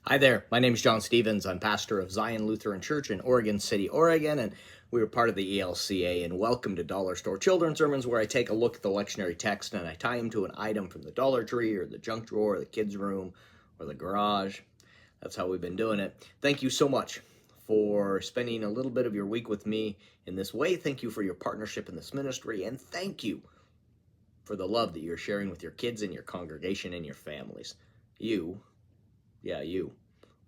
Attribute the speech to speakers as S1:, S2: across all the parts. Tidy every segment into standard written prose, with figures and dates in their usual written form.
S1: Hi there, my name is John Stevens. I'm pastor of Zion Lutheran Church in Oregon City, Oregon, and we are part of the ELCA. And welcome to Dollar Store Children's Sermons, where I take a look at the lectionary text and I tie them to an item from the Dollar Tree or the junk drawer, or the kids' room, or the garage. That's how we've been doing it. Thank you so much for spending a little bit of your week with me in this way. Thank you for your partnership in this ministry, and thank you for the love that you're sharing with your kids and your congregation and your families. You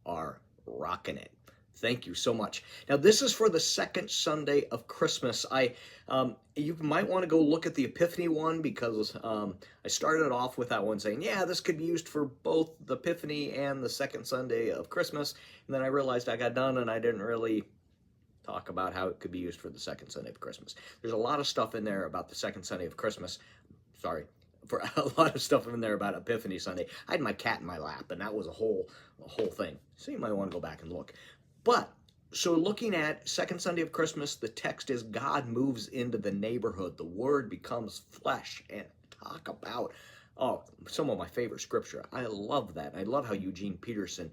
S1: are rocking it. Thank you so much. Now, this is for the second Sunday of Christmas. You might want to go look at the Epiphany one, because I started off with that one saying, yeah, this could be used for both the Epiphany and the second Sunday of Christmas. And then I realized I got done and I didn't really talk about how it could be used for the second Sunday of Christmas. There's a lot of stuff in there about the second Sunday of Christmas. Sorry, for a lot of stuff in there about Epiphany Sunday. I had my cat in my lap, and that was a whole thing. So you might want to go back and look. But, so looking at second Sunday of Christmas, the text is God moves into the neighborhood. The Word becomes flesh. And talk about, some of my favorite scripture. I love that. I love how Eugene Peterson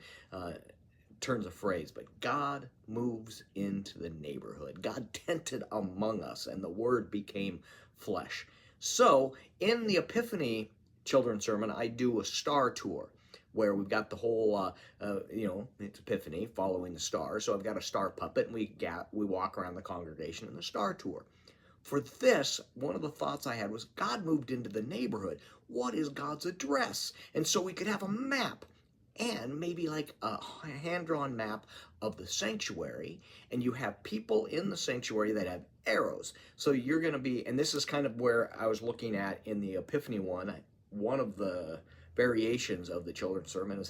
S1: turns a phrase, but God moves into the neighborhood. God tented among us, and the Word became flesh. So, in the Epiphany children's sermon, I do a star tour where we've got the whole, it's Epiphany, following the star. So I've got a star puppet, and we walk around the congregation in the star tour. For this, one of the thoughts I had was God moved into the neighborhood. What is God's address? And so we could have a map, and maybe like a hand-drawn map of the sanctuary, and you have people in the sanctuary that have arrows. So you're going to be, and this is kind of where I was looking at in the Epiphany one of the variations of the children's sermon is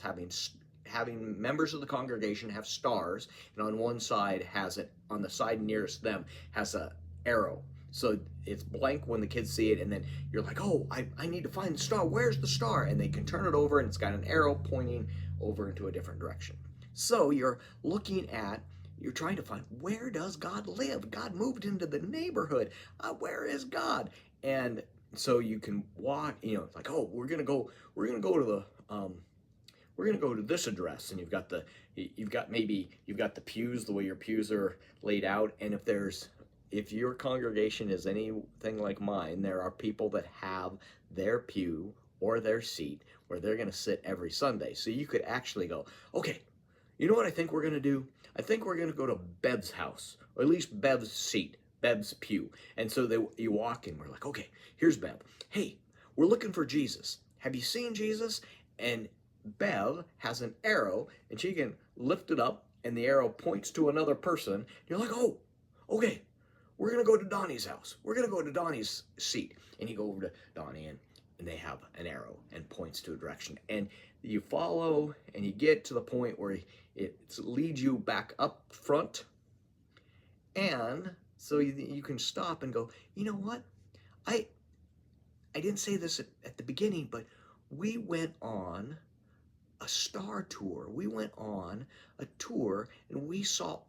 S1: having members of the congregation have stars, and on one side has it, on the side nearest them has a arrow. So it's blank when the kids see it, and then you're like, oh, I need to find the star. Where's the star? And they can turn it over, and it's got an arrow pointing over into a different direction. So you're trying to find, where does God live? God moved into the neighborhood. Where is God? And so you can walk, it's like, oh, we're gonna go to this address, and you've got the pews, the way your pews are laid out, and if your congregation is anything like mine, there are people that have their pew or their seat where they're going to sit every Sunday. So you could actually go, okay, you know what I think we're going to do? I think we're going to go to Bev's house, or at least Bev's seat, Bev's pew. And so you walk in, we're like, okay, here's Bev. Hey, we're looking for Jesus. Have you seen Jesus? And Bev has an arrow, and she can lift it up, and the arrow points to another person. You're like, oh, okay. We're going to go to Donnie's house. We're going to go to Donnie's seat. And you go over to Donnie, and they have an arrow and points to a direction. And you follow, and you get to the point where it leads you back up front. And so you can stop and go, you know what? I didn't say this at the beginning, but we went on a star tour. We went on a tour, and we saw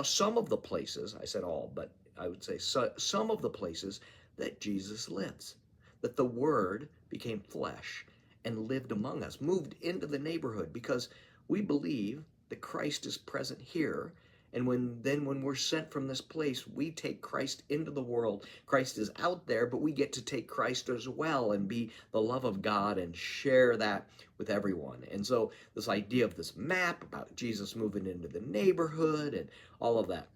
S1: some of the places, I said all, but I would say some of the places that Jesus lives, that the Word became flesh and lived among us, moved into the neighborhood, because we believe that Christ is present here. And when we're sent from this place, we take Christ into the world. Christ is out there, but we get to take Christ as well and be the love of God and share that with everyone. And so this idea of this map about Jesus moving into the neighborhood and all of that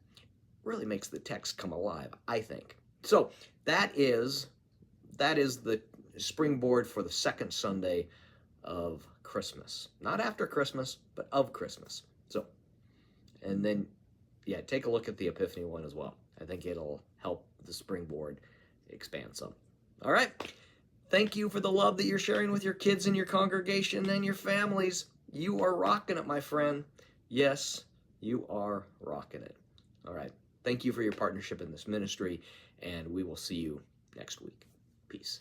S1: really makes the text come alive, I think. So that is the springboard for the second Sunday of Christmas. Not after Christmas, but of Christmas. So, and then, yeah, take a look at the Epiphany one as well. I think it'll help the springboard expand some. All right. Thank you for the love that you're sharing with your kids and your congregation and your families. You are rocking it, my friend. Yes, you are rocking it. All right. Thank you for your partnership in this ministry, and we will see you next week. Peace.